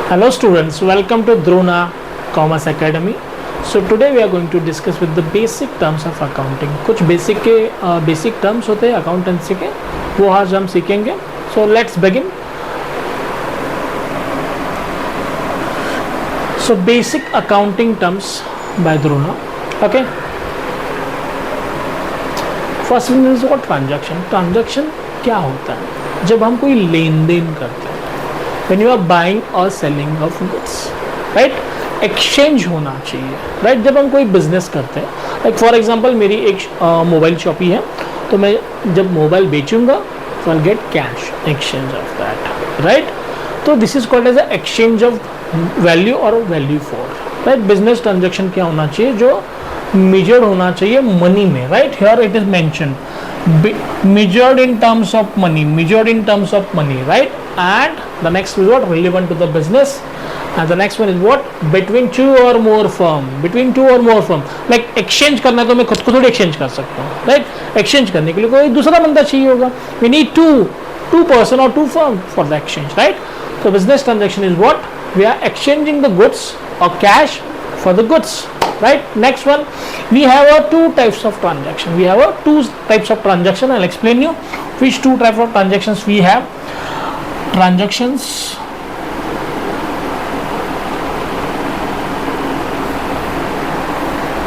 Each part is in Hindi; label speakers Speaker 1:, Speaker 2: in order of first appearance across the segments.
Speaker 1: Hello students, welcome to Drona Commerce Academy. So today we are going to discuss with the basic terms of accounting. कुछ basic terms होते हैं accountancy के, वो आज हम सीखेंगे. So let's begin. So basic accounting terms by Drona. Okay. First one is what transaction. Transaction क्या होता है? जब हम कोई लेन देन करते हैं. When you are buying or selling of goods, right? Exchange होना चाहिए, राइट? जब हम कोई बिजनेस करते हैं, लाइक फॉर एग्जांपल मेरी एक मोबाइल शॉप ही है, तो मैं जब मोबाइल बेचूंगा तो I get cash exchange of that, right? तो this is called as a exchange of value और value for, right? Business transaction क्या होना चाहिए? जो मेजर्ड होना चाहिए मनी में, right? Here it is mentioned measured in terms of money, right? And the next is what? Relevant to the business. And the next one is what? Between two or more firm. Like exchange करना है तो मैं खुद को थोड़ी exchange कर सकता हूँ, right? exchange करने के लिए कोई दूसरा बंदा चाहिए होगा. We need two person or two firm for the exchange, right? So business transaction is what? We are exchanging the goods or cash for the goods, right? Next one, we have two types of transaction. I'll explain you which two types of transactions we have. Transactions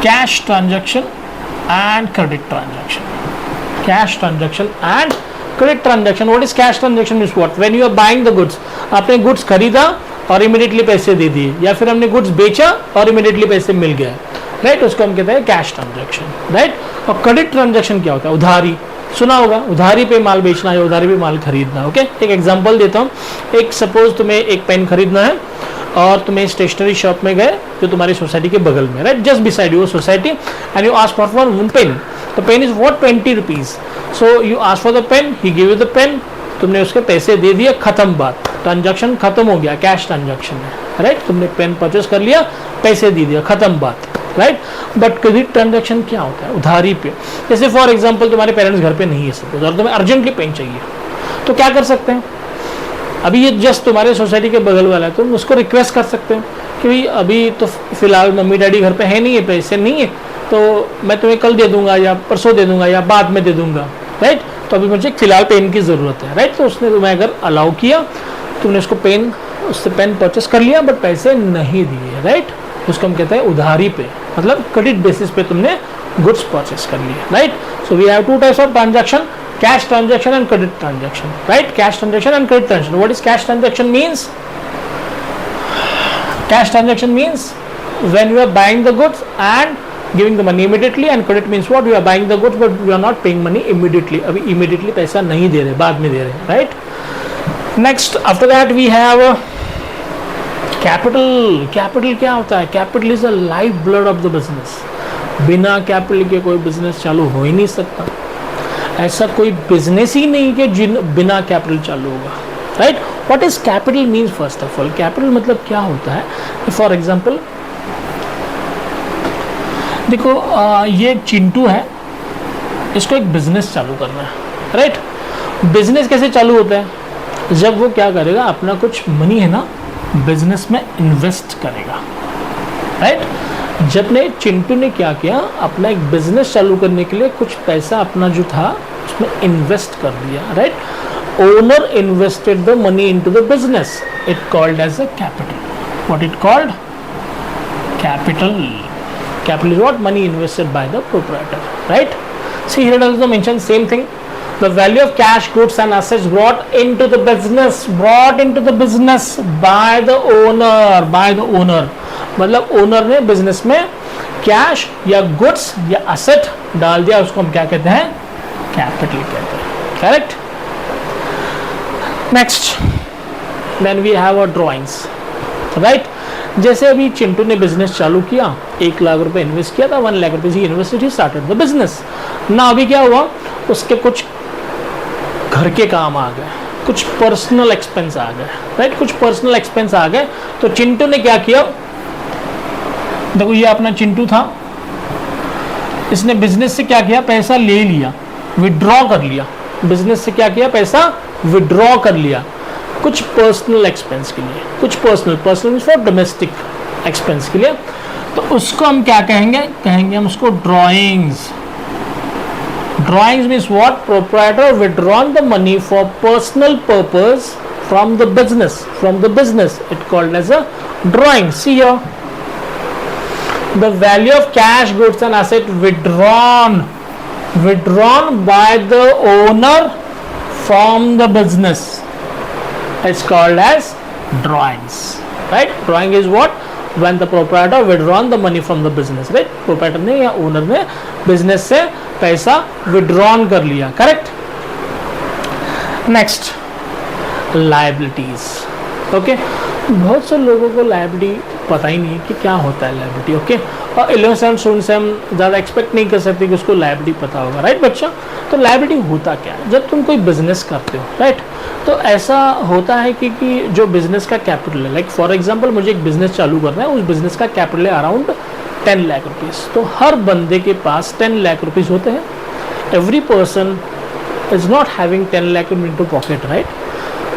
Speaker 1: cash transaction and credit transaction. What is cash transaction? Is what? When you are buying the goods, आपने goods खरीदा और इमीडिएटली पैसे दे दिए, या फिर हमने गुड्स बेचा और इमीडिएटली पैसे मिल गए, राइट? उसको हम कहते हैं कैश ट्रांजैक्शन, राइट? और क्रेडिट ट्रांजैक्शन क्या होता है? उधारी. सुना होगा, उधारी पे माल बेचना या उधारी पे माल खरीदना. ओके, एक एग्जांपल देता हूँ. एक सपोज तुम्हें एक पेन खरीदना है और तुम्हें स्टेशनरी शॉप में गए जो तुम्हारी सोसाइटी के बगल में, right? Just beside your society, and you ask for one pen. The pen is what? 20 rupees. So you ask for the pen, he give you the pen, तुमने उसके पैसे दे दिए, खत्म बात. ट्रांजैक्शन खत्म हो गया, कैश ट्रांजैक्शन है, राइट? तुमने पेन परचेस कर लिया, पैसे दे दिया, खत्म बात, राइट? बट क्रेडिट ट्रांजैक्शन क्या होता है? उधारी पे. जैसे फॉर एग्जांपल तुम्हारे पेरेंट्स घर पे नहीं है सपोज, और तुम्हें अर्जेंटली पेन चाहिए, तो क्या कर सकते हैं? अभी ये जस्ट तुम्हारे सोसाइटी के बगल वाला है, तुम उसको रिक्वेस्ट कर सकते हो कि भाई अभी तो फिलहाल मम्मी डैडी घर पे है नहीं है, पैसे नहीं है, तो मैं तुम्हें कल दे दूंगा या परसों दे दूंगा या बाद में दे दूंगा, राइट? तो अभी मुझे फिलहाल पेन की ज़रूरत है, राइट? तो उसने तुम्हें अगर अलाउ किया, तुमने उसको उससे पेन परचेस कर लिया बट पैसे नहीं दिए, राइट? उसको हम कहते हैं उधारी पे, मतलब क्रेडिट बेसिस पे तुमने गुड्स परचेस कर लिए, right? So we have two types of transaction, cash transaction and credit transaction, right? Cash transaction and credit transaction. What is cash transaction means? Cash transaction means when you are buying the goods and giving the money immediately, and credit means what? You are buying the goods but you are not paying money immediately. अभी immediately पैसा नहीं दे रहे, बाद में दे रहे, right? Next, after that we have capital. Capital क्या होता है? Capital is the life blood of the business. बिना कैपिटल के कोई बिजनेस चालू हो ही नहीं सकता. ऐसा कोई बिजनेस ही नहीं कि बिना कैपिटल चालू होगा, right? What is capital means? First of all capital मतलब क्या होता है? फॉर एग्जाम्पल देखो, ये एक चिंटू है, इसको एक बिजनेस चालू करना है, राइट? बिजनेस कैसे चालू होता है? जब वो क्या करेगा, अपना कुछ मनी है ना बिजनेस में इन्वेस्ट करेगा, राइट? जब ने चिंटू ने क्या किया, अपना एक बिजनेस चालू करने के लिए कुछ पैसा अपना जो था उसमें इन्वेस्ट कर दिया, right? Owner invested the money into the business. It called as a capital. What it called? Capital. Capital is what? Money invested by the proprietor, right? See, here it also mentioned same thing. The value of cash, goods and assets brought into the business by the owner. मतलब ओनर ने बिजनेस में कैश या गुड्स या असेट डाल दिया, उसको हम क्या कहते हैं? कैपिटल कहते हैं, correct? Next, then we have a drawings, right? जैसे अभी चिंटू ने बिजनेस चालू किया, 1 लाख रुपए इन्वेस्ट किया था, 1 लाख रुपए ही इन्वेस्टेड, ही स्टार्टेड द बिजनेस. ना अभी क्या हुआ, उसके कुछ घर के काम आ गए, कुछ पर्सनल एक्सपेंस आ गए, राइट? कुछ पर्सनल एक्सपेंस आ गए, तो चिंटू ने क्या किया? देखो ये अपना चिंटू था, इसने बिजनेस से क्या किया? पैसा ले लिया, विड्रॉ कर लिया. बिजनेस से क्या किया? पैसा विड्रॉ कर लिया. कुछ पर्सनल एक्सपेंस के लिए, कुछ personal means for domestic expense के लिए, तो उसको हम क्या कहेंगे, हम उसको drawings. Drawings means what, proprietor withdrawn the money for personal purpose from the business, it called as a drawing. See here, the value of cash, goods and asset withdrawn by the owner from the business is called as drawings, right? Drawing is what, when the proprietor withdrawn the money from the business, right? proprietor ने या owner ने business से पैसा withdrawn कर लिया, correct? Next, liabilities. ओके, बहुत से लोगों को लायबिलिटी पता ही नहीं है कि क्या होता है लायबिलिटी। ओके, और 11th स्टूडेंट से हम ज़्यादा एक्सपेक्ट नहीं कर सकते कि उसको लायबिलिटी पता होगा, राइट बच्चा? तो लायबिलिटी होता क्या है? जब तुम कोई बिजनेस करते हो, राइट, तो ऐसा होता है कि जो बिजनेस का कैपिटल है, लाइक फॉर एग्जांपल मुझे एक बिजनेस चालू करना है, उस बिजनेस का कैपिटल है अराउंड 10 लाख रुपीज़। तो हर बंदे के पास 10 लाख रुपीज़ होते हैं। Every person is not having 10 lakh into pocket, right?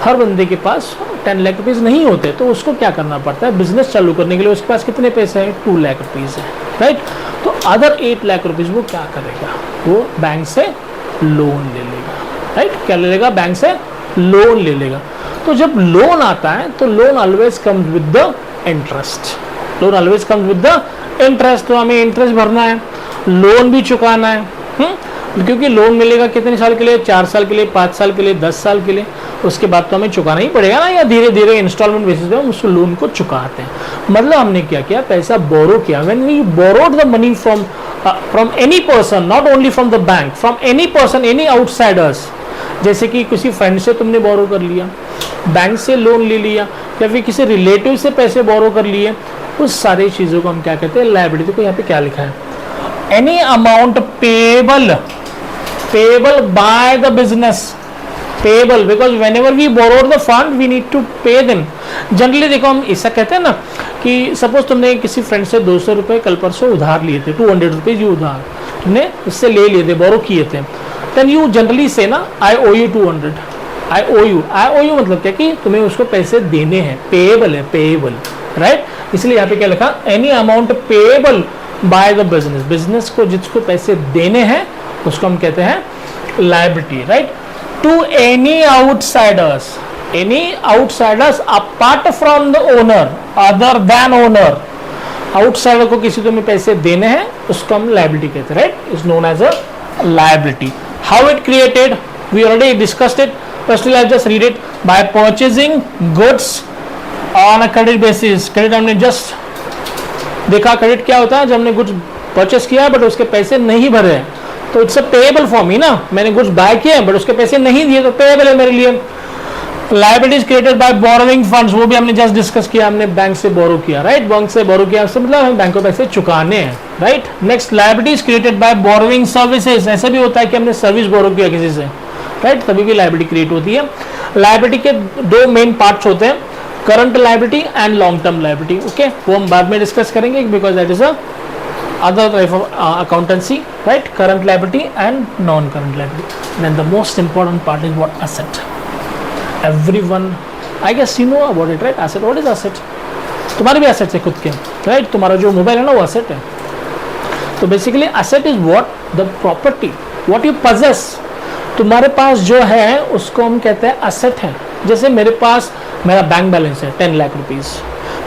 Speaker 1: हर बंदे के पास 10 लाख रुपीज़ नहीं होते, तो उसको क्या करना पड़ता है? बिजनेस चालू करने के लिए उसके पास कितने पैसे हैं? 2 लाख रुपीज़ है, राइट? तो अदर 8 लाख रुपीज़ वो क्या करेगा? वो बैंक से लोन ले लेगा, राइट? क्या ले लेगा? बैंक से लोन ले लेगा। तो जब लोन आता है तो loan always comes with the interest. Loan always comes with the interest. तो हमें इंटरेस्ट भरना है, लोन भी चुकाना है, क्योंकि लोन मिलेगा कितने साल के लिए? 4 साल के लिए, 5 साल के लिए, 10 साल के लिए। उसके बाद तो हमें चुकाना ही पड़ेगा ना, या धीरे धीरे इंस्टॉलमेंट बेसिस पे हम उस लोन को चुकाते हैं। मतलब हमने क्या किया? पैसा बोरो किया। When we borrowed the money from any person, not only from the bank, from any person, any outsiders, जैसे कि किसी फ्रेंड से तुमने बोरो कर लिया, बैंक से लोन ले लिया, या फिर किसी रिलेटिव से पैसे बोरो कर लिए, उस सारी चीज़ों को हम क्या कहते हैं? लायबिलिटी। को यहाँ पे क्या लिखा है? Any amount payable by the business, payable because whenever we borrowed the fund we need to pay them. Generally देखो हम ऐसा कहते हैं ना कि सपोज तुमने किसी फ्रेंड से 200 रुपये कल परसों उधार लिए थे, 200 रुपीज ये उधार तुमने उससे ले लिए थे, बोरो किए थे, देन यू जनरली से ना आई ओ यू 200, आई ओ यू मतलब क्या कि तुम्हें उसको पैसे देने हैं, पेएबल है, पेएबल, राइट? इसलिए यहाँ पे क्या लिखा? Any amount payable by the business, business को जिसको पैसे देने हैं उसको हम कहते हैं liability, right? To any outsiders apart from the owner, other than owner, outsider को किसी तुम्हें पैसे देने हैं उसको हम लायबिलिटी कहते हैं, right? Is known as a liability. How it created? We already discussed it. Firstly I just read it. By purchasing goods on a credit basis. Credit हमने जस्ट देखा, क्रेडिट क्या होता है? जब हमने गुड्स परचेस किया बट उसके पैसे नहीं भरे हैं, तो it's a payable for me ना. मैंने गुड्स बाय किए बट उसके पैसे नहीं दिए तो पेएबल है मेरे लिए. Liabilities created by borrowing funds, वो भी हमने जस्ट डिस्कस किया, हमने बैंक से बोरो किया, राइट? बैंक से बोरो किया उससे मतलब हमें बैंक को पैसे चुकाने हैं, right? Next, liabilities created by borrowing services. ऐसा भी होता है कि हमने सर्विस बोरो किया किसी से, राइट? तभी भी लायबिलिटी क्रिएट होती है. लायबिलिटी के 2 मेन पार्ट्स होते हैं, current liability and long term liability. Okay, वो हम बाद में डिस्कस करेंगे because that is a other type of accountancy, right? Current liability and non-current liability. Then the most important part is what? Asset. Everyone, I guess you know about it, right? Asset. What is asset? तुम्हारे भी assets है खुद के, right? तुम्हारा जो मोबाइल है ना वो asset है. तो basically asset is what? The property, what you possess. तुम्हारे पास जो है उसको हम कहते हैं asset है. जैसे मेरे पास मेरा बैंक बैलेंस है 10 लाख रुपीज़,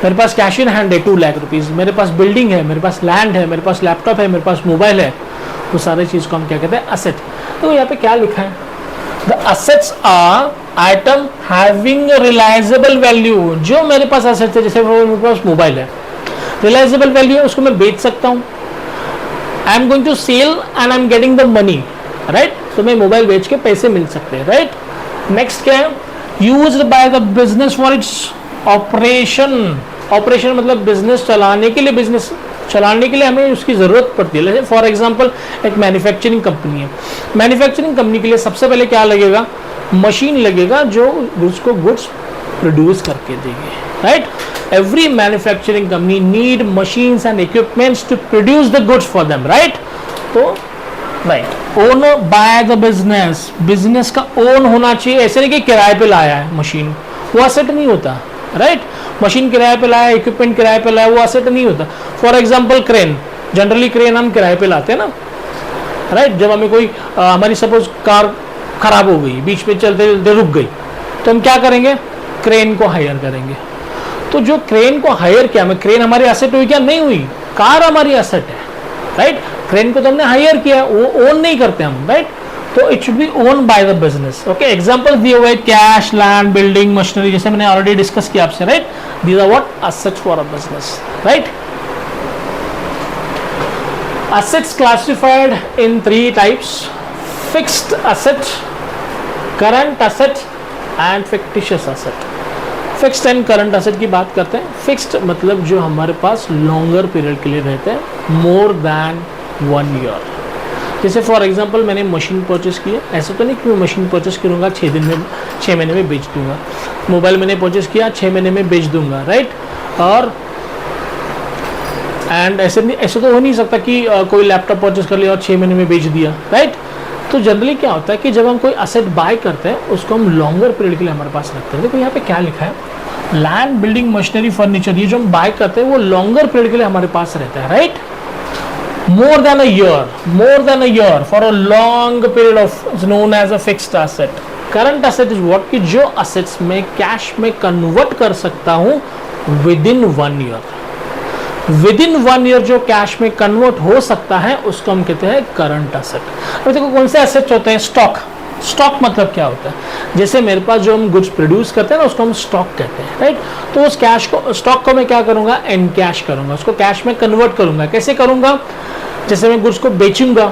Speaker 1: मेरे पास कैश इन हैंड है 2 लाख रुपीज़, मेरे पास बिल्डिंग है, मेरे पास लैंड है, मेरे पास लैपटॉप है, मेरे पास मोबाइल है, वो सारी चीज़ को हम क्या कहते हैं? असेट. तो यहाँ पे क्या लिखा है? The assets are item having realizable value. जो मेरे पास असेट्स है, जैसे मेरे पास मोबाइल है, रिलायजेबल वैल्यू है, उसको मैं बेच सकता हूँ. I am going to sell and I am getting the money, right? तो मैं मोबाइल बेच के पैसे मिल सकते हैं, राइट? नेक्स्ट क्या है? Used by the business for its operation. Operation मतलब बिजनेस चलाने के लिए हमें उसकी ज़रूरत पड़ती है. जैसे फॉर एग्जांपल एक मैन्युफैक्चरिंग कंपनी है, मैन्युफैक्चरिंग कंपनी के लिए सबसे पहले क्या लगेगा? मशीन लगेगा जो उसको गुड्स प्रोड्यूस करके देगी, right? Every manufacturing company need machines and equipments to produce the goods for them, right? तो right, own by the business. Business का ओन होना चाहिए, ऐसे नहीं कि किराए पे लाया है मशीन, वो असेट नहीं होता, राइट। मशीन किराए पे लाया, इक्विपमेंट किराए पे लाया, वो असेट नहीं होता। For example crane, generally crane हम किराए पे लाते हैं ना, राइट। जब हमें कोई हमारी सपोज कार खराब हो गई, बीच में चलते चलते रुक गई, तो हम क्या करेंगे, क्रेन को हायर करेंगे। तो जो क्रेन को हायर किया, हमें क्रेन हमारी एसेट हुई क्या, नहीं हुई, कार हमारी एसेट है, राइट। क्रेन को तो हमने हायर किया, वो ओन नहीं करते हम, राइट। तो it should be own by the business. Okay, example दिए हुए कैश, लैंड, बिल्डिंग, मशीनरी, जैसे मैंने ऑलरेडी डिस्कस किया आपसे, right. These are what assets for a business, right. Assets classified in 3 types: fixed asset, current asset and fictitious asset. Fixed and current asset की बात करते हैं। फिक्स्ड मतलब जो हमारे पास लॉन्गर पीरियड के लिए रहते हैं, मोर देन 1 ईयर। जैसे फॉर एग्जांपल मैंने मशीन परचेस की है, ऐसा तो नहीं कि मैं मशीन परचेस करूँगा 6 महीने में बेच दूंगा। मोबाइल मैंने परचेस किया 6 महीने में बेच दूंगा, राइट। और एंड ऐसे तो हो नहीं सकता कि कोई लैपटॉप परचेस कर लिया और 6 महीने में बेच दिया, राइट। तो जनरली क्या होता है कि जब हम कोई असेट बाय करते हैं उसको हम लॉन्गर पीरियड के लिए हमारे पास रखते हैं। देखो यहाँ पे क्या लिखा है, लैंड, बिल्डिंग, मशीनरी, फर्नीचर, ये जो हम बाय करते हैं वो लॉन्गर पीरियड के लिए हमारे पास रहता है, right. More than a year for a long period of known as a fixed asset. Current asset is what, कि जो असेट्स में कैश में कन्वर्ट कर सकता हूँ with in 1 year. With in 1 year जो कैश में कन्वर्ट हो सकता है उसको हम कहते हैं करंट एसेट। अब देखो कौन से एसेट्स होते हैं, स्टॉक मतलब क्या होता है, जैसे मेरे पास जो हम गुड्स प्रोड्यूस करते हैं ना उसको हम स्टॉक कहते हैं, राइट। तो उस कैश को, स्टॉक को मैं क्या करूंगा, एंड कैश करूंगा, उसको कैश में कन्वर्ट करूंगा। कैसे करूंगा, जैसे मैं गुड्स को बेचूंगा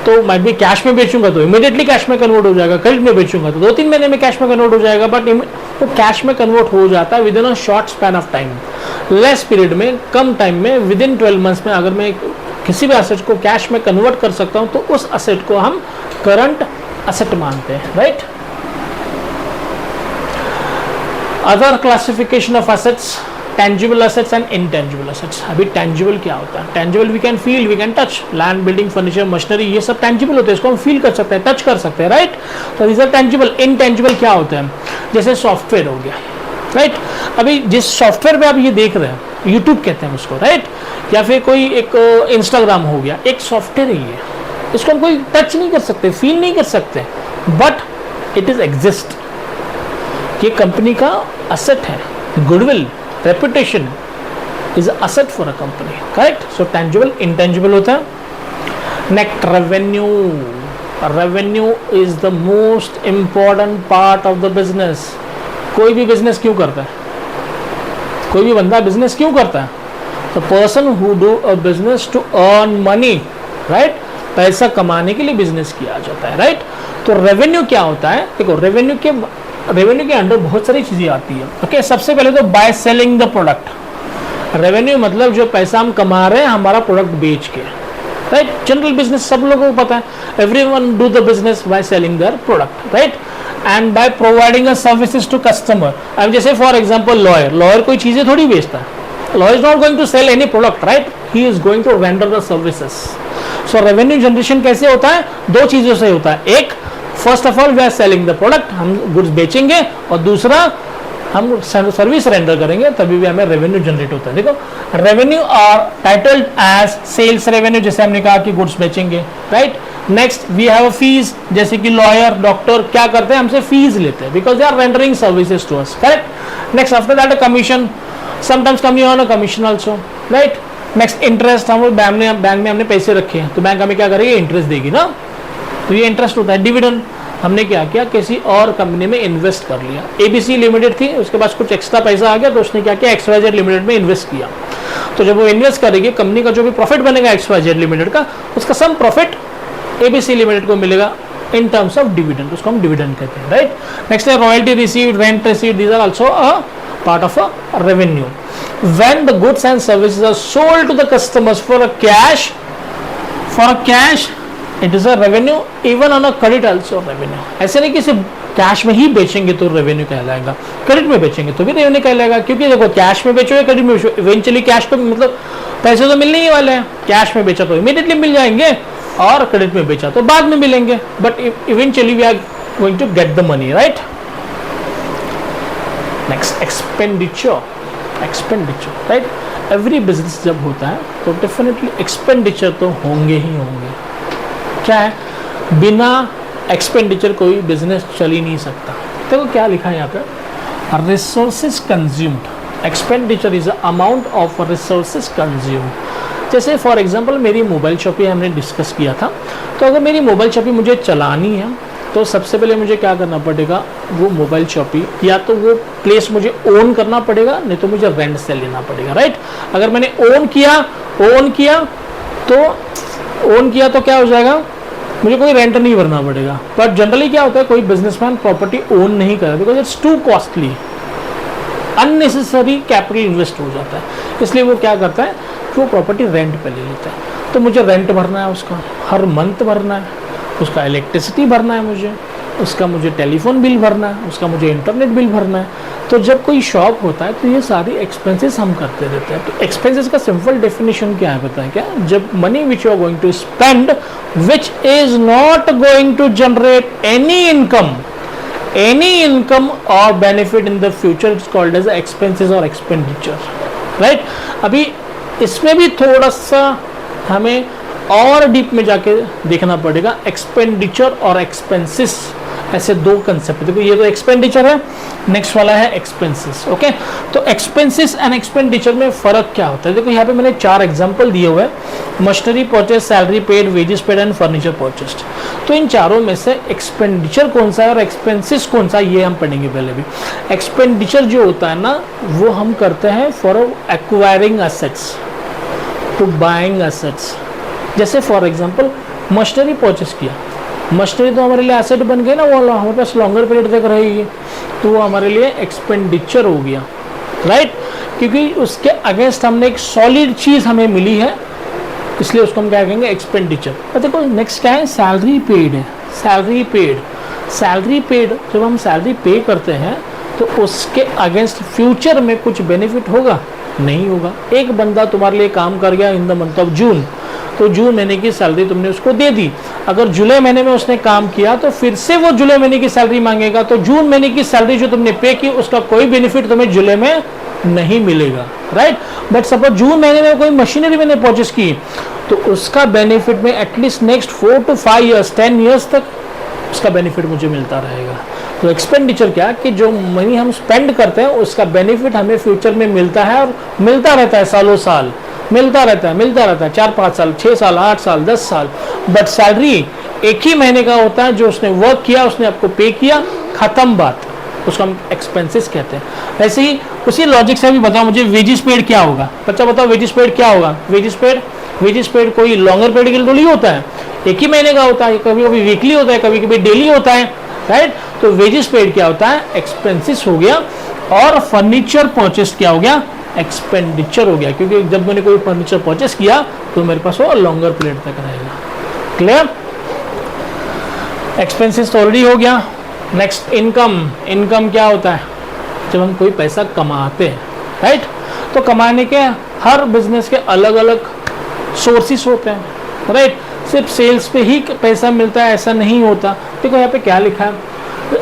Speaker 1: तो मैं भी कैश में बेचूंगा तो इमीडिएटली कैश में कन्वर्ट हो जाएगा, क्रेडिट में बेचूंगा तो 2-3 महीने में कैश में कन्वर्ट हो जाएगा, बट वो कैश में कन्वर्ट हो जाता है with in a short span of time, less period में, कम टाइम में, विद इन 12 मंथ्स में। अगर मैं किसी भी एसेट को कैश में कन्वर्ट कर सकता हूं तो उस एसेट को हम करंट एसेट मानते हैं, right. Other classification of assets, tangible assets and intangible assets. अभी टेंजिबल क्या होता है, tangible we can feel, we can touch, land, building, furniture, machinery, ये सब टेंजिबल होते हैं, इसको हम फील कर सकते हैं, टच कर सकते हैं, राइट। तो दीज आर टेंजिबल। इनटेंजिबल क्या होता है, जैसे सॉफ्टवेयर हो गया, राइट। अभी जिस सॉफ्टवेयर पे आप ये देख रहे हैं, यूट्यूब कहते हैं उसको, राइट, या फिर कोई एक इंस्टाग्राम हो गया, एक सॉफ्टवेयर ही है, इसको हम कोई टच नहीं कर सकते, फील नहीं कर सकते, बट इट इज एग्जिस्ट। ये कंपनी का असेट है, goodwill, reputation is asset for a company, correct. So tangible, intangible होता है। Next, revenue. Revenue is the most important part of the business. कोई भी बिजनेस क्यों करता है, कोई भी बंदा बिजनेस क्यों करता है, the person who do a business to earn money, right. पैसा कमाने के लिए बिजनेस किया जाता है, राइट। तो रेवेन्यू क्या होता है, देखो रेवेन्यू के अंडर बहुत सारी चीजें आती है। ओके, सबसे पहले तो by selling the product. Revenue मतलब जो पैसा हम कमा रहे हैं हमारा प्रोडक्ट बेच के, राइट। जनरल बिजनेस सब लोगों को पता है, everyone do the business by selling their product, right, and by providing a services to customer. अब जैसे फॉर एग्जांपल लॉयर कोई चीजें थोड़ी बेचता है, lawyer is not going to sell any product, right, he is going to render the services. So revenue generation कैसे होता है, 2 चीजों से होता है। एक, first of all we are selling the product, हम गुड्स बेचेंगे, और दूसरा हम सर्विस रेंडर करेंगे, तभी भी हमें रेवेन्यू जनरेट होता है। देखो revenue are titled as sales revenue, जैसे हमने कहा कि गुड्स बेचेंगे, right. Next we have a fees, जैसे कि लॉयर, डॉक्टर क्या करते हैं, हमसे फीस लेते हैं, because they are rendering services to us, correct. Next after that a commission, sometimes कमी on a commission also, right. Next interest, हम बैंक में हमने पैसे रखे हैं तो बैंक हमें क्या करेगी, इंटरेस्ट देगी ना, तो ये इंटरेस्ट होता है। डिविडेंड, हमने क्या किया, किसी और कंपनी में इन्वेस्ट कर लिया, एबीसी लिमिटेड थी, उसके पास कुछ एक्स्ट्रा पैसा आ गया तो उसने क्या किया, एक्सवाईजेड लिमिटेड में इन्वेस्ट किया। तो जब वो इन्वेस्ट करेगी, कंपनी का जो भी प्रॉफिट बनेगा एक्सवाईजेड लिमिटेड का, उसका सम प्रॉफिट एबीसी लिमिटेड को मिलेगा इन टर्म्स ऑफ डिविडेंड, उसको हम डिविडेंड कहते हैं, राइट। नेक्स्ट है royalty received, rent received, these are also a part of a revenue. When the goods and services are sold to the customers for a cash, it is a revenue, even on a credit also revenue. ऐसे नहीं कि सिर्फ कैश में ही बेचेंगे तो रेवेन्यू कहलाएगा, क्रेडिट में बेचेंगे तो भी रेवेन्यू कहलाएगा, क्योंकि देखो कैश में बेचो या क्रेडिट में बेचो, इवेंचुअली कैश तो मतलब पैसे तो मिलने ही वाले हैं। कैश में बेचा तो इमीडिएटली मिल जाएंगे और क्रेडिट में बेचा तो बाद में मिलेंगे, but eventually we are going to get the money, right. Next expenditure, expenditure right. Every business जब होता है तो डेफिनेटली एक्सपेंडिचर तो होंगे ही होंगे। क्या है, बिना एक्सपेंडिचर कोई बिजनेस चल ही नहीं सकता। देखो क्या लिखा है यहाँ पे, resources consumed, expenditure is amount of resources consumed. जैसे फॉर एग्जांपल मेरी मोबाइल शॉपिंग हमने डिस्कस किया था, तो अगर मेरी मोबाइल शॉपिंग मुझे चलानी है तो सबसे पहले मुझे क्या करना पड़ेगा, वो मोबाइल शॉपिंग या तो वो प्लेस मुझे ओन करना पड़ेगा, नहीं तो मुझे रेंट से लेना पड़ेगा, राइट। अगर मैंने ओन किया तो क्या हो जाएगा, मुझे कोई रेंट नहीं भरना पड़ेगा। बट जनरली क्या होता है, कोई बिजनेसमैन प्रॉपर्टी ओन नहीं करता because it's to costly, unnecessary capital invest हो जाता है, इसलिए वो क्या करता है, वो प्रॉपर्टी रेंट पे ले लेता है। तो मुझे रेंट भरना है, उसका हर मंथ भरना है, उसका इलेक्ट्रिसिटी भरना है, मुझे टेलीफोन बिल भरना है, उसका मुझे इंटरनेट बिल भरना है। तो जब कोई शॉप होता है तो ये सारी एक्सपेंसेस हम करते रहते हैं। तो एक्सपेंसेस का सिंपल डेफिनेशन क्या है पता है क्या, जब money which you are going to spend which is not going to generate any income और benefit in the future, it's called as expenses और एक्सपेंडिचर, राइट। अभी इसमें भी थोड़ा सा हमें और डीप में जाके देखना पड़ेगा। एक्सपेंडिचर और एक्सपेंसेस ऐसे दो कंसेप्ट, देखो ये तो एक्सपेंडिचर है, नेक्स्ट वाला है एक्सपेंसेस, ओके। तो एक्सपेंसेस एंड एक्सपेंडिचर में फर्क क्या होता है, देखो यहाँ पे मैंने 4 एग्जांपल दिए हुए हैं, machinery purchase, salary paid, wages paid and furniture purchased. तो इन चारों में से एक्सपेंडिचर कौन सा है और एक्सपेंसेस कौन सा, ये हम पढ़ेंगे पहले भी। एक्सपेंडिचर जो होता है ना, वो हम करते हैं for acquiring assets, to buying assets. जैसे फॉर एग्जांपल मशीनरी परचेस किया, मशीनरी तो हमारे लिए एसेट बन गई ना, वो हमारे पास लॉन्गर पीरियड तक रहेगी, तो वो हमारे लिए एक्सपेंडिचर हो गया, राइट। क्योंकि उसके अगेंस्ट हमने एक सॉलिड चीज़ हमें मिली है, इसलिए उसको हम क्या कहेंगे, एक्सपेंडिचर। और देखो नेक्स्ट क्या है, सैलरी पेड है। सैलरी पेड जब हम सैलरी पे करते हैं तो उसके अगेंस्ट फ्यूचर में कुछ बेनिफिट होगा, नहीं होगा। एक बंदा तुम्हारे लिए काम कर गया in the month of June, तो जून महीने की सैलरी तुमने उसको दे दी। अगर जुलाई महीने में उसने काम किया तो फिर से वो जुलाई महीने की सैलरी मांगेगा, तो जून महीने की सैलरी जो तुमने पे की उसका कोई बेनिफिट तुम्हें जुलाई में नहीं मिलेगा, राइट। बट सपोज जून महीने में कोई मशीनरी मैंने परचेस की तो उसका बेनिफिट में at least next 4 to 5 years 10 years तक उसका बेनिफिट मुझे मिलता रहेगा। तो एक्सपेंडिचर क्या कि जो मनी हम स्पेंड करते हैं उसका बेनिफिट हमें फ्यूचर में मिलता है, और मिलता रहता है, सालों साल मिलता रहता है 4-5 साल, 6 साल, 8 साल, 10 साल। बट सैलरी एक ही महीने का होता है, जो उसने वर्क किया, उसने आपको पे किया, खत्म बात, उसको हम एक्सपेंसेस कहते हैं। वैसे ही उसी लॉजिक से भी बताओ मुझे वेजेस पेड क्या होगा, बच्चा बताओ वेजेस पेड क्या होगा। वेजेस पेड कोई लॉन्गर पीरियड के लिए नहीं होता है, एक ही महीने का होता है, कभी कभी वीकली होता है, कभी कभी डेली होता है, राइट। तो वेजेस पेड क्या होता है, एक्सपेंसेस हो गया। और फर्नीचर परचेस क्या हो गया, एक्सपेंडिचर हो गया, क्योंकि जब मैंने कोई फर्नीचर परचेस किया तो मेरे पास वो लॉन्गर पीरियड तक रहेगा। क्लियर, एक्सपेंसेस तो ऑलरेडी हो गया। नेक्स्ट इनकम क्या होता है, जब हम कोई पैसा कमाते हैं, राइट। तो कमाने के हर बिजनेस के अलग अलग सोर्सेस होते हैं, राइट। सिर्फ सेल्स पे ही पैसा मिलता है ऐसा नहीं होता। देखो यहाँ पे क्या लिखा है,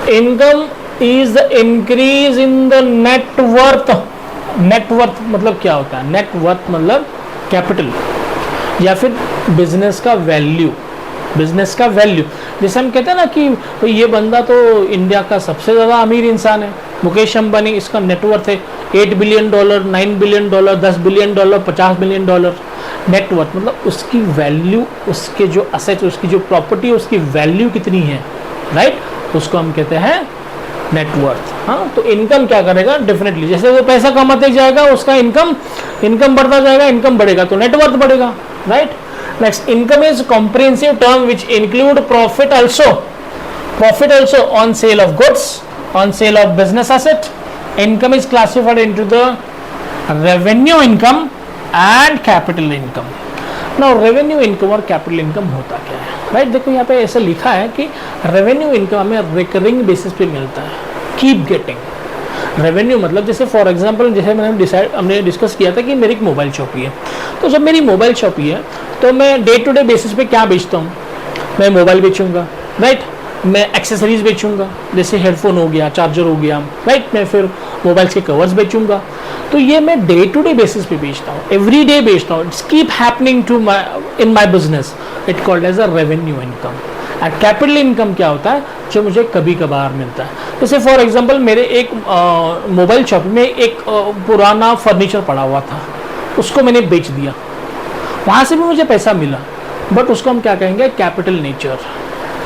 Speaker 1: income is the increase in the net worth. Net worth मतलब क्या होता है, नेटवर्थ मतलब कैपिटल या फिर बिजनेस का वैल्यू। जैसे हम कहते हैं ना कि भाई ये बंदा तो इंडिया का सबसे ज़्यादा अमीर इंसान है, मुकेश अंबानी, इसका नेटवर्थ है $8 billion, $9 billion, $10 billion, $50 billion। Net worth मतलब उसकी वैल्यू, उसके जो असेट्स, उसकी जो प्रॉपर्टी है, उसकी वैल्यू कितनी है, राइट, उसको हम कहते हैं नेटवर्थ। हाँ, तो इनकम क्या करेगा, डेफिनेटली जैसे वो पैसा कमाते जाएगा उसका इनकम बढ़ता जाएगा, इनकम बढ़ेगा तो नेटवर्थ बढ़ेगा, right. Next, income is comprehensive term which include profit also on sale of goods, on sale of business asset. Income is classified into the revenue income and capital income. Now revenue income और कैपिटल इनकम होता क्या है, राइट। देखो यहाँ पे ऐसा लिखा है कि रेवेन्यू इनकम हमें रिकरिंग बेसिस पे मिलता है, कीप गेटिंग। रेवेन्यू मतलब जैसे फॉर एग्जांपल, जैसे हमने डिस्कस किया था कि मेरी एक मोबाइल शॉप है, तो जब मेरी मोबाइल शॉप है तो मैं डे टू डे बेसिस पे क्या बेचता हूँ, मैं मोबाइल बेचूंगा, राइट। मैं एक्सेसरीज बेचूंगा, जैसे हेडफोन हो गया, चार्जर हो गया, राइट, मैं फिर मोबाइल्स के कवर्स बेचूंगा। तो ये मैं डे टू डे बेसिस पे बेचता हूँ, एवरी डे बेचता हूँ, it's keep happening to in my business, it called as a revenue income. And capital income क्या होता है, जो मुझे कभी कभार मिलता है। जैसे फॉर एग्जांपल मेरे एक मोबाइल शॉप में एक पुराना फर्नीचर पड़ा हुआ था, उसको मैंने बेच दिया, वहाँ से भी मुझे पैसा मिला, बट उसको हम क्या कहेंगे, कैपिटल नेचर।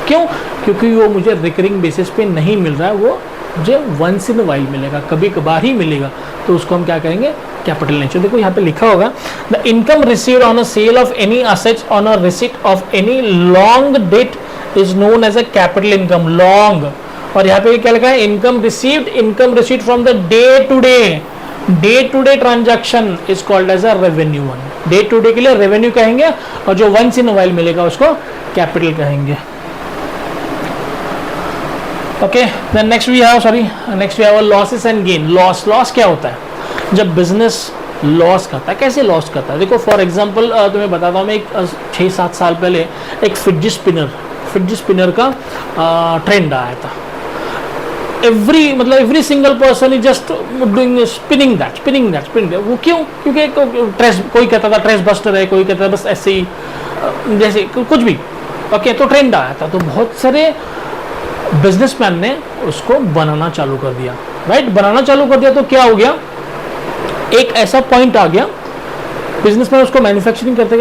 Speaker 1: क्यों? क्योंकि वो मुझे रिकरिंग बेसिस पे नहीं मिल रहा है, वो मुझे वंस इन वाइल मिलेगा, कभी कभार ही मिलेगा, तो उसको हम क्या कहेंगे, कैपिटल नेचर। देखो यहाँ पे लिखा होगा, the income received on a sale of any assets on a receipt of any long date is known as a capital income, long. और यहाँ पे क्या लिखा है, income received from the day to day transaction is called as a revenue one. Day to day के लिए रेवेन्यू कहेंगे, और जो वंस इन वाइल मिलेगा उसको कैपिटल कहेंगे। Okay, then next we have losses and gain. Loss क्या होता है, जब बिजनेस लॉस करता है। कैसे लॉस करता है, देखो फॉर एग्जांपल तुम्हें बताता हूँ, मैं एक 6-7 साल पहले एक फिडजिट स्पिनर का ट्रेंड आया था। Every single person is just doing spinning that. वो क्यों? क्योंकि कोई कहता था ट्रेस बस्टर है, कोई कहता था बस ऐसे ही, जैसे कुछ भी। ओके, तो ट्रेंड आया था, तो बहुत सारे बिजनेसमैन ने उसको बनाना चालू कर दिया, राइट। बनाना चालू कर दिया तो क्या हो गया, एक ऐसा पॉइंट आ गया, बिजनेसमैन उसको मैन्युफैक्चरिंग करते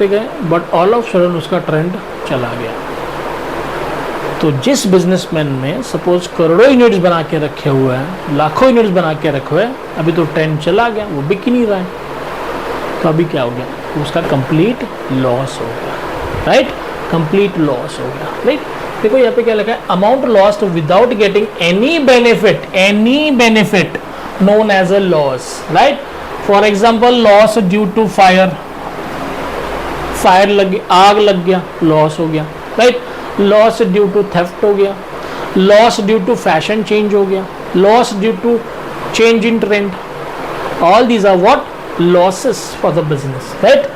Speaker 1: गए, बट ऑल ऑफ सडन उसका ट्रेंड चला गया। तो जिस बिजनेसमैन ने सपोज करोड़ों यूनिट्स बना के रखे हुए हैं, लाखों यूनिट्स बना के रखे हुए हैं, अभी तो ट्रेंड चला गया, वो बिक ही नहीं रहा है, तो अभी क्या हो गया, उसका कंप्लीट लॉस हो गया, राइट, कंप्लीट लॉस हो गया, राइट। देखो यहाँ पे क्या लिखा है, amount lost without getting any benefit known as a loss, right. For example loss due to fire लगी, आग लग गया, लॉस हो गया, right. Loss due to theft हो गया, loss due to fashion change हो गया, loss due to change in trend, all these are what, losses for the business, right.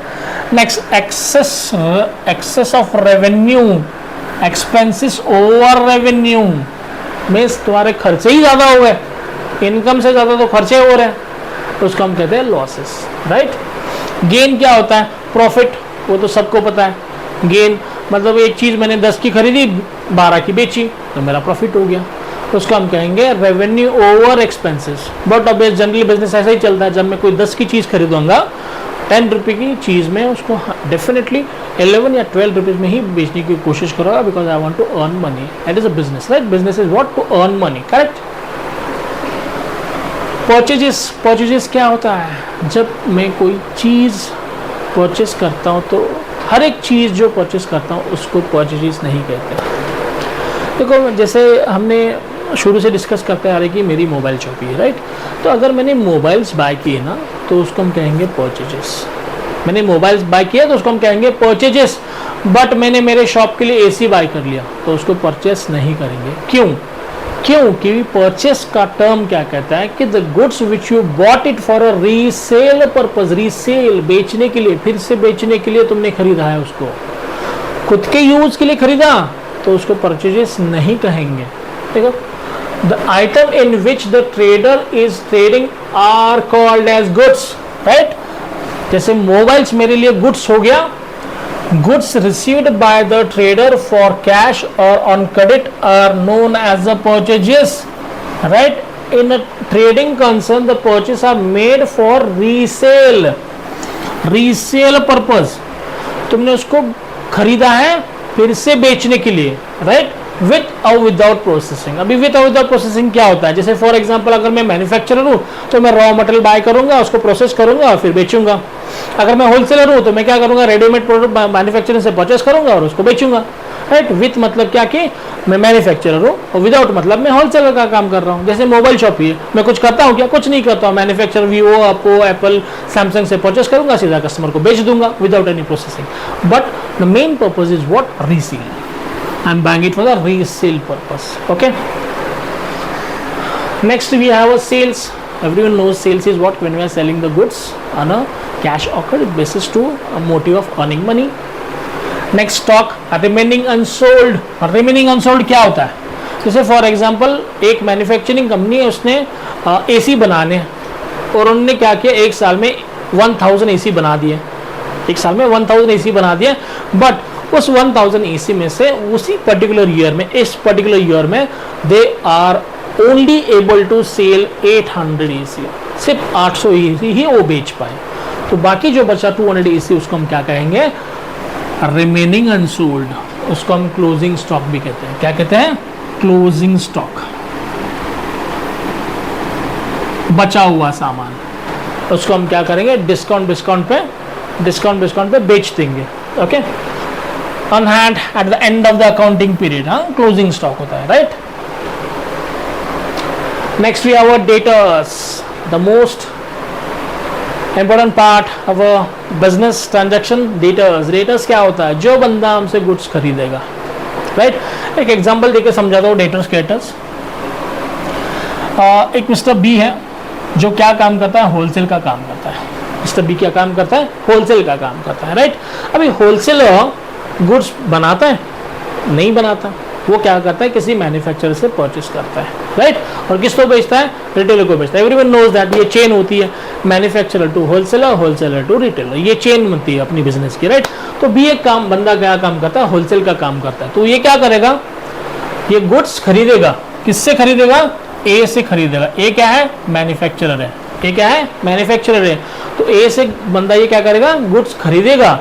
Speaker 1: Next, excess of revenue, expenses over revenue, means तुम्हारे खर्चे ही ज्यादा हो गए, इनकम से ज्यादा तो खर्चे हो रहे हैं, तो उसको हम कहते हैं लॉसेस, राइट। गेन क्या होता है, प्रॉफिट, वो तो सबको पता है। गेन मतलब एक चीज मैंने 10 की खरीदी, 12 की बेची, तो मेरा प्रॉफिट हो गया, तो उसको हम कहेंगे रेवेन्यू ओवर एक्सपेंसेस। बट अब जनरली बिजनेस ऐसा ही चलता है, जब मैं कोई 10 की चीज खरीदूंगा, 10 रुपये की चीज़ में उसको डेफिनेटली 11 या 12 रुपीज़ में ही बेचने की कोशिश करूँगा, because I want to earn money, that is a business, right. Business is what, to earn money, correct. Purchases क्या होता है, जब मैं कोई चीज़ परचेस करता हूँ, तो हर एक चीज़ जो परचेस करता हूँ उसको परचेजेस नहीं कहते। देखो जैसे हमने शुरू से डिस्कस करते आ रहे कि मेरी मोबाइल शॉप है, राइट। तो अगर मैंने मोबाइल्स बाय किए ना, तो उसको हम कहेंगे परचेजेस। मैंने मोबाइल्स बाय किया तो उसको हम कहेंगे परचेजेस, बट मैंने मेरे शॉप के लिए एसी बाय कर लिया तो उसको परचेस नहीं करेंगे। क्यों? क्योंकि परचेस का टर्म क्या कहता है कि the goods which you bought it for a resale purpose, resale, बेचने के लिए, फिर से बेचने के लिए तुमने खरीदा है, उसको खुद के यूज के लिए खरीदा, तो उसको परचेजेस नहीं कहेंगे। देखो, the item in which the trader is trading are called as goods, right। जैसे मोबाइल्स मेरे लिए गुड्स हो गया, goods received by the trader for cash or on credit are known as the purchases, right। in a trading concern the purchases are made for resale purpose। तुमने उसको खरीदा है फिर से बेचने के लिए, राइट, विथ और विदाउट प्रोसेसिंग। अभी विथ और विदाउट प्रोसेसिंग क्या होता है, जैसे फॉर एग्जांपल अगर मैं मैन्युफैक्चरर हूँ तो मैं रॉ मटेरियल बाय करूंगा, उसको प्रोसेस करूंगा और फिर बेचूंगा। अगर मैं होलसेलर हूँ तो मैं क्या करूंगा, रेडीमेड प्रोडक्ट मैन्युफैक्चरिंग से परचेस करूंगा और उसको बेचूंगा, राइट। विथ मतलब क्या कि मैं मैन्युफैक्चरर हूँ, और विदाउट मतलब मैं होलसेलर का काम कर रहा हूँ। जैसे मोबाइल शॉप ही है, मैं कुछ करता हूँ क्या, कुछ नहीं करता हूँ, manufacturer Vivo, Oppo, Apple, Samsung से परचेस करूंगा, सीधा कस्टमर को बेच दूंगा without any processing. But the main purpose is what, resale. I'm buying it for the resale purpose, okay। Next we have a sales. Everyone knows sales is what, when we are selling the goods on a cash or credit basis to a motive of earning money। Next stock remaining unsold. Remaining unsold क्या होता है? जैसे फॉर एग्जांपल एक मैन्युफैक्चरिंग कंपनी है, उसने एसी बनाने हैं और उन्होंने क्या किया, एक साल में 1000 एसी बना दिए, एक साल में 1000 एसी बना दिए, बट उस 1000 एसी में से उसी पर्टिकुलर ईयर में, इस पर्टिकुलर ईयर में they are only able to sell 800 AC, सिर्फ 800 एसी ही वो बेच पाए। तो बाकी जो बचा 200 एसी उसको हम क्या कहेंगे? Remaining unsold. उसको हम क्लोजिंग स्टॉक भी कहते हैं। क्या कहते हैं? क्लोजिंग स्टॉक, बचा हुआ सामान। उसको हम क्या करेंगे? डिस्काउंट पे बेच देंगे। Okay, on hand at the end of the accounting period, हाँ, क्लोजिंग स्टॉक होता है, right. Next we have debtors, the most important part of a business transaction. Debtors क्या होता है? जो बंदा हमसे गुड्स खरीदेगा, राइट। एक एग्जांपल देके समझाता हूँ डेटर्स के। एक मिस्टर बी है जो क्या काम करता है? होलसेल का काम करता है। मिस्टर बी क्या काम करता है? होलसेल का काम करता है, राइट। अभी होलसेलर गुड्स बनाता है? नहीं बनाता। वो क्या करता है? किसी मैन्युफैक्चरर से परचेस करता है, राइट। और किसको बेचता है? रिटेलर को बेचता है। एवरीवन नोज दैट ये चेन होती है, manufacturer to wholesaler, wholesaler to retailer, ये चेन बनती है अपनी बिजनेस की, राइट। तो बी एक काम, बंदा क्या काम करता है? होलसेल का काम करता है। तो ये क्या करेगा? ये गुड्स खरीदेगा। किससे खरीदेगा? ए से खरीदेगा। ए क्या है? मैन्युफैक्चरर है। ए क्या है? मैन्युफैक्चरर है। तो ए से बंदा ये क्या करेगा? गुड्स खरीदेगा।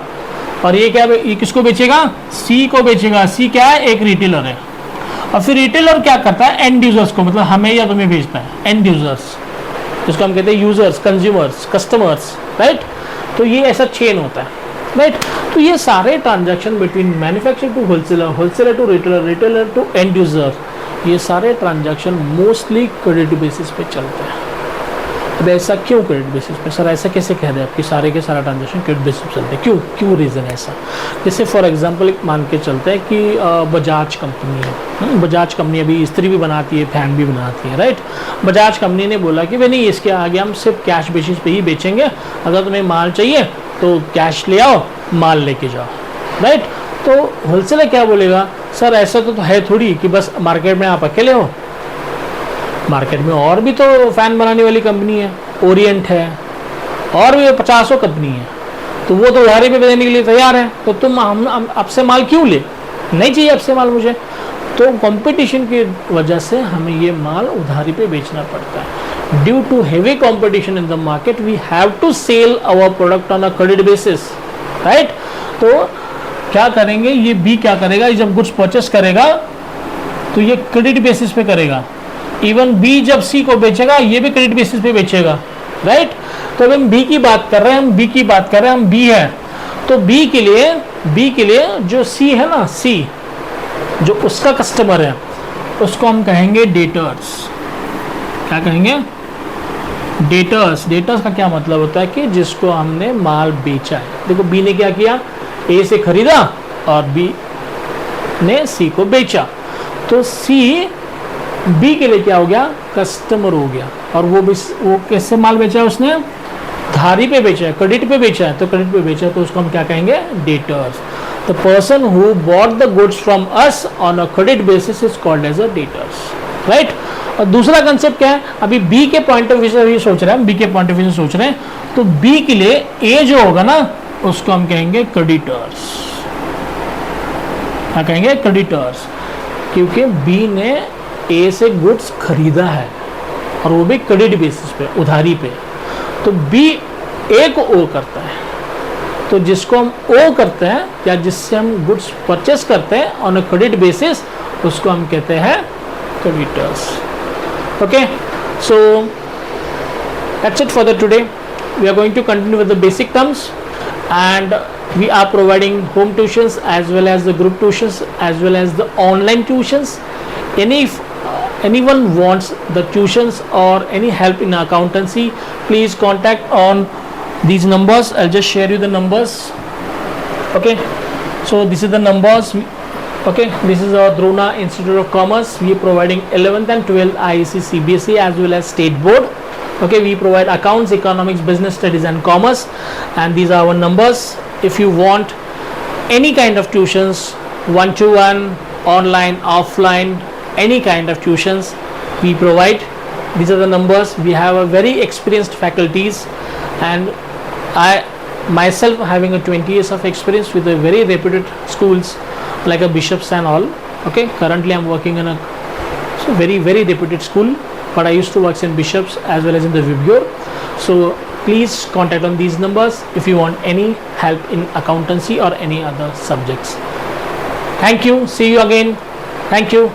Speaker 1: और ये क्या, ये किसको बेचेगा? सी को बेचेगा। सी क्या है? एक रिटेलर है। और फिर रिटेलर क्या करता है? एंड यूजर्स को, मतलब हमें या तुम्हें बेचता है। एंड यूजर्स, जिसको हम कहते हैं यूजर्स, कंज्यूमर्स, कस्टमर्स, राइट। तो ये ऐसा चेन होता है, राइट। तो ये सारे transaction between manufacturer to wholesaler, wholesaler to retailer, retailer to end user, ये सारे ट्रांजैक्शन मोस्टली क्रेडिट बेसिस पे चलते हैं। अब ऐसा क्यों क्रेडिट बेसिस पे? सर ऐसा कैसे कह रहे हैं आपकी सारे के सारा ट्रांजैक्शन क्रेडिट बेसिस पे चलते हैं? क्यों रीज़न है ऐसा? जैसे फॉर एग्जांपल मान के चलते हैं कि बजाज कंपनी है। बजाज कंपनी अभी इस्त्री भी बनाती है, फैन भी बनाती है, राइट। बजाज कंपनी ने बोला कि भाई नहीं, इसके आगे हम सिर्फ कैश बेसिस पे ही बेचेंगे, अगर तुम्हें माल चाहिए तो कैश ले आओ, माल लेके जाओ, राइट। तो होलसेलर क्या बोलेगा? सर ऐसा तो है थोड़ी कि बस मार्केट में आप अकेले हो, मार्केट में और भी तो फैन बनाने वाली कंपनी है, ओरिएंट है, और भी 50 कंपनी है, तो वो तो उधारी पे देने के लिए तैयार है। तो तुम हम आपसे माल क्यों ले? नहीं चाहिए आपसे माल मुझे। तो कंपटीशन की वजह से हमें ये माल उधारी पे बेचना पड़ता है। Due to heavy competition in the market we have to sell our product on a credit basis, right. तो क्या करेंगे? ये बी क्या करेगा? जब गुड्स परचेस करेगा तो ये क्रेडिट बेसिस पे करेगा। इवन बी जब सी को बेचेगा ये भी क्रेडिट बेसिस पे बेचेगा, राइट। तो अब हम बी की बात कर रहे हैं, हम बी है, तो बी के लिए जो सी है ना, सी जो उसका कस्टमर है, उसको हम कहेंगे डेटर्स। क्या कहेंगे? डेटर्स। डेटर्स का क्या मतलब होता है? कि जिसको हमने माल बेचा है। देखो बी ने क्या किया? ए से खरीदा और बी ने सी को बेचा, तो सी बी के लिए क्या हो गया? कस्टमर हो गया। और वो कैसे माल बेचा है? उसने धारी पे बेचा है, क्रेडिट पे बेचा है। तो क्रेडिट पे बेचा है तो उसको हम क्या कहेंगे? Debtors. The person who bought the goods from us on a credit basis is called as a debtors, right. और दूसरा कंसेप्ट क्या है? अभी बी के पॉइंट ऑफ व्यू से सोच रहे हैं, बी के पॉइंट ऑफ व्यू से सोच रहे हैं, तो बी के लिए ए जो होगा ना, उसको हम कहेंगे क्रेडिटर्स। क्या कहेंगे? क्रेडिटर्स। क्योंकि बी ने ए से गुड्स खरीदा है और वो भी क्रेडिट बेसिस पे, उधारी पे, तो बी ए को ओ करता है। तो जिसको हम ओ करते हैं या जिससे हम गुड्स परचेस करते हैं ऑन अ क्रेडिट बेसिस, उसको हम कहते हैं creditors. Okay, so that's it for the today. We are going to continue with the basic terms and we are providing home tuitions as well as the group tuitions as well as the online tuitions. Anyone wants the tuitions or any help in accountancy, please contact on these numbers. I'll just share you the numbers. Okay, so this is the numbers. Okay, this is our Drona Institute of Commerce. We are providing 11th and 12th IEC CBSE as well as state board. Okay, we provide accounts, economics, business studies and commerce, and these are our numbers. If you want any kind of tuitions, one-to-one, online, offline, any kind of tuitions we provide. These are the numbers. We have a very experienced faculties, and I myself having a 20 years of experience with a very reputed schools like a Bishops and all. Okay, currently I'm working in a very reputed school, but I used to work in Bishops as well as in the Vibgyor. So please contact on these numbers if you want any help in accountancy or any other subjects. Thank you. See you again. Thank you.